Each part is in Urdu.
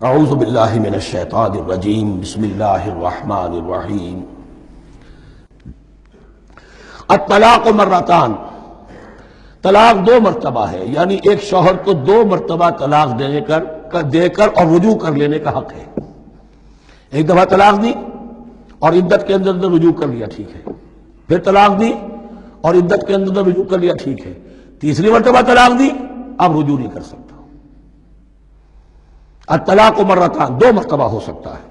اعوذ باللہ من الشیطان الرجیم بسم اللہ الرحمن الرحیم الطلاق مرتان، طلاق دو مرتبہ ہے، یعنی ایک شوہر کو دو مرتبہ طلاق دے کر اور رجوع کر لینے کا حق ہے۔ ایک دفعہ طلاق دی اور عدت کے اندر رجوع کر لیا، ٹھیک ہے، پھر طلاق دی اور عدت کے اندر رجوع کر لیا، ٹھیک ہے، تیسری مرتبہ طلاق دی، اب رجوع نہیں کر سکتا۔ الطلاق مرتان، دو مرتبہ ہو سکتا ہے۔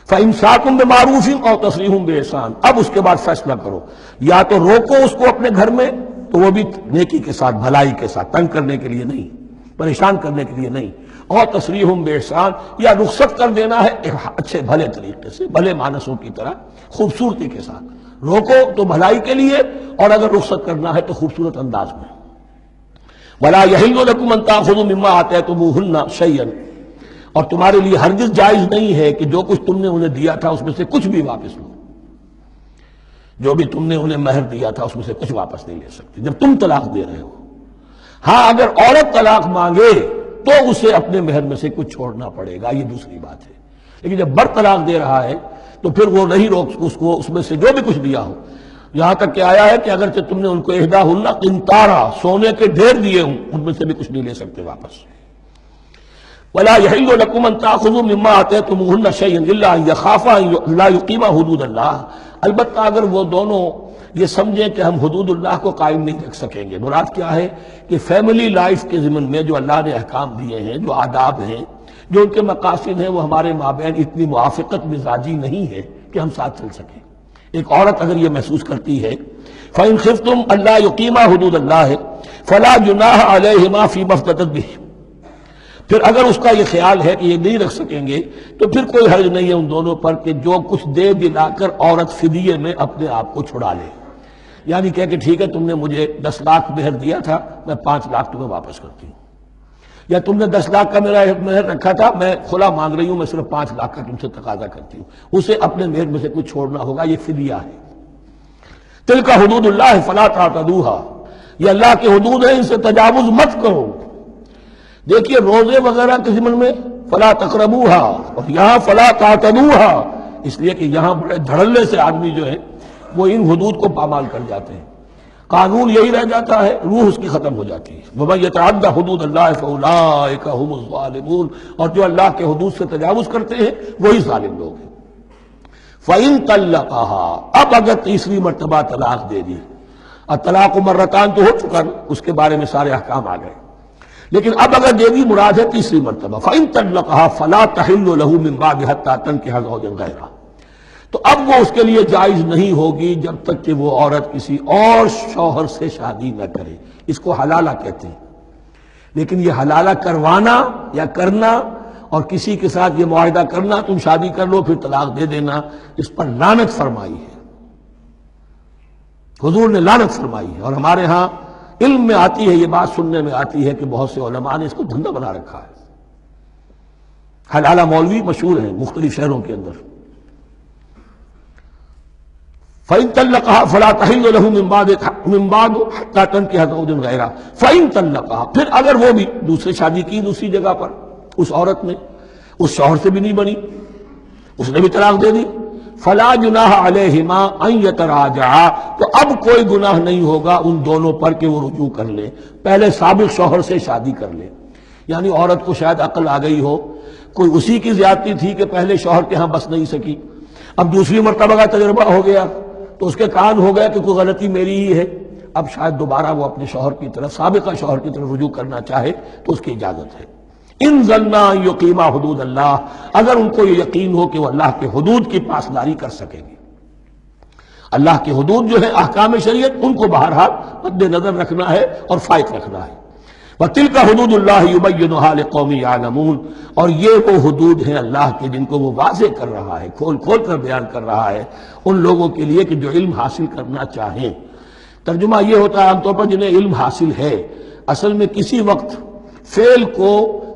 فَإِمْسَاكٌ بِمَعْرُوفٍ أَوْ تَسْرِيحٌ بِإِحْسَانٍ، اب اس کے بعد فیصلہ کرو، یا تو روکو اس کو اپنے گھر میں، تو وہ بھی نیکی کے ساتھ، بھلائی کے ساتھ، تنگ کرنے کے لیے نہیں، پریشان کرنے کے لیے نہیں، اور تسریح بِإِحْسَان، یا رخصت کر دینا ہے ایک اچھے بھلے طریقے سے، بھلے مانسوں کی طرح خوبصورتی کے ساتھ۔ روکو تو بھلائی کے لیے، اور اگر رخصت کرنا ہے تو خوبصورت انداز میں۔ وَلَا يَحِلُّ لَكُمْ أَن تَأْخُذُوا مِمَّا آتَيْتُمُوهُنَّ شَيْئًا، اور تمہارے لیے ہرگز جائز نہیں ہے کہ جو کچھ تم نے انہیں دیا تھا اس میں سے کچھ بھی واپس لو۔ جو بھی تم نے انہیں مہر دیا تھا اس میں سے کچھ واپس نہیں لے سکتے جب تم طلاق دے رہے ہو۔ ہاں اگر عورت طلاق مانگے تو اسے اپنے مہر میں سے کچھ چھوڑنا پڑے گا، یہ دوسری بات ہے، لیکن جب بر طلاق دے رہا ہے تو پھر وہ نہیں روک اس کو اس میں سے جو بھی کچھ دیا ہو۔ یہاں تک کہ آیا ہے کہ اگرچہ تم نے ان کو احداہن قنطارا، سونے کے ڈھیر دیے ہوں، ان میں سے بھی کچھ نہیں لے سکتے واپس۔ وَلَا يَحِلُّ لَكُمْ أَن تَأْخُذُوا مِمَّا آتَيْتُمُوهُنَّ شَيْئًا إِلَّا أَن يَخَافَا أَن لَا يُقِيمَا حُدُودَ اللَّهِ، البتہ اگر وہ دونوں یہ سمجھیں کہ ہم حدود اللہ کو قائم نہیں رکھ سکیں گے۔ مراد کیا ہے کہ فیملی لائف کے ضمن میں جو اللہ نے احکام دیے ہیں، جو آداب ہیں، جو ان کے مقاصد ہیں، وہ ہمارے مابین اتنی موافقت مزاجی نہیں ہے کہ ہم ساتھ چل سکیں۔ ایک عورت اگر یہ محسوس کرتی ہے فَإِنْ خِفْتُمْ أَلَّا يُقِيمَا حُدُودَ اللَّهِ فَلَا جُنَاحَ عَلَيْهِمَا فِي مَا افْتَدَتْ بِهِ، پھر اگر اس کا یہ خیال ہے کہ یہ نہیں رکھ سکیں گے تو پھر کوئی حرج نہیں ہے ان دونوں پر کہ جو کچھ دے دلا کر عورت فدیے میں اپنے آپ کو چھڑا لے، یعنی کہہ کہ ٹھیک ہے تم نے مجھے 10 لاکھ مہر دیا تھا، میں 5 لاکھ تمہیں واپس کرتی ہوں، یا تم نے 10 لاکھ کا میرا مہر رکھا تھا، میں کھلا مانگ رہی ہوں، میں صرف 5 لاکھ کا تم سے تقاضا کرتی ہوں، اسے اپنے مہر میں سے کچھ چھوڑنا ہوگا، یہ فدیہ ہے۔ تلک حدود اللہ فلا تعتدوها، یہ اللہ کے حدود ہیں، ان سے تجاوز مت کرو۔ دیکھیے روزے وغیرہ کے ضمن میں فلا تقربوها، اور یہاں فلا تعتدوها، اس لیے کہ یہاں بڑے دھڑلے سے آدمی جو ہے وہ ان حدود کو پامال کر جاتے ہیں، قانون یہی رہ جاتا ہے، روح اس کی ختم ہو جاتی ہے۔ وَمَن يَتَعَدَّ حُدُودَ اللَّهِ فَأُولَٰئِكَ هُمُ الظَّالِمُونَ، اور جو اللہ کے حدود سے تجاوز کرتے ہیں وہی ظالم لوگ ہیں۔ فَإِن طَلَّقَهَا، اب اگر تیسری مرتبہ طلاق دے دی، الطلاق مرتان تو ہو چکا، اس کے بارے میں سارے احکام آ گئے، لیکن اب اگر دے دی مراد ہے تیسری مرتبہ، فَإِن طَلَّقَهَا فَلَا تَحِلُّ لَهُ مِن بَعْدِ حَتَّىٰ تَنكِحَ زَوْجًا غَيْرَهُ، تو اب وہ اس کے لیے جائز نہیں ہوگی جب تک کہ وہ عورت کسی اور شوہر سے شادی نہ کرے۔ اس کو حلالہ کہتے ہیں، لیکن یہ حلالہ کروانا یا کرنا اور کسی کے ساتھ یہ معاہدہ کرنا تم شادی کر لو پھر طلاق دے دینا، اس پر لعنت فرمائی ہے، حضور نے لعنت فرمائی ہے۔ اور ہمارے ہاں علم میں آتی ہے، یہ بات سننے میں آتی ہے کہ بہت سے علماء نے اس کو دھندا بنا رکھا ہے۔ حلالہ مولوی مشہور ہیں مختلف شہروں کے اندر۔ فَإِن طَلَّقَهَا فَلَا تَحِلُّ لَهُ مِن بَعْدُ حَتَّىٰ تَنكِحَ زَوْجًا غَيْرَهُ فَإِن طَلَّقَهَا، پھر اگر وہ بھی دوسری شادی کی دوسری جگہ پر، اس عورت نے اس شوہر سے بھی نہیں بنی، اس نے بھی طلاق دے دی، فَلَا جُنَاحَ عَلَيْهِمَا أَن يَتَرَاجَعَا، تو اب کوئی گناہ نہیں ہوگا ان دونوں پر کہ وہ رجوع کر لیں، پہلے سابق شوہر سے شادی کر لیں۔ یعنی عورت کو شاید عقل آ گئی ہو، کوئی اسی کی زیادتی تھی کہ پہلے شوہر کے ہاں بس نہیں سکی، اب دوسری مرتبہ کا تجربہ ہو گیا تو اس کے کان ہو گیا کہ کوئی غلطی میری ہی ہے، اب شاید دوبارہ وہ اپنے شوہر کی طرف، سابقہ شوہر کی طرف رجوع کرنا چاہے تو اس کی اجازت ہے۔ ان ظنا یقیما حدود اللہ، اگر ان کو یہ یقین ہو کہ وہ اللہ کے حدود کی پاسداری کر سکیں گے۔ اللہ کے حدود جو ہے احکام شریعت، ان کو بہرحال مد نظر رکھنا ہے اور فائق رکھنا ہے۔ وَتِلْكَ حُدُودُ اللَّهِ يُبَيِّنُهَا لِقَوْمٍ يَعْلَمُونَ، اور یہ وہ حدود ہیں اللہ کے جن کو وہ واضح کر رہا ہے، کھول کھول کر بیان کر رہا ہے ان لوگوں کے لیے کہ جو علم حاصل کرنا چاہیں۔ ترجمہ یہ ہوتا ہے عام طور پر جنہیں علم حاصل ہے، اصل میں کسی وقت فعل کو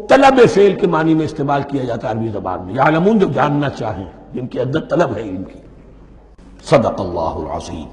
طلب فعل کے معنی میں استعمال کیا جاتا ہے عربی زبان میں، یعلمون جو جاننا چاہیں، جن کی عدت طلب ہے علم کی۔ صدق اللہ العظیم۔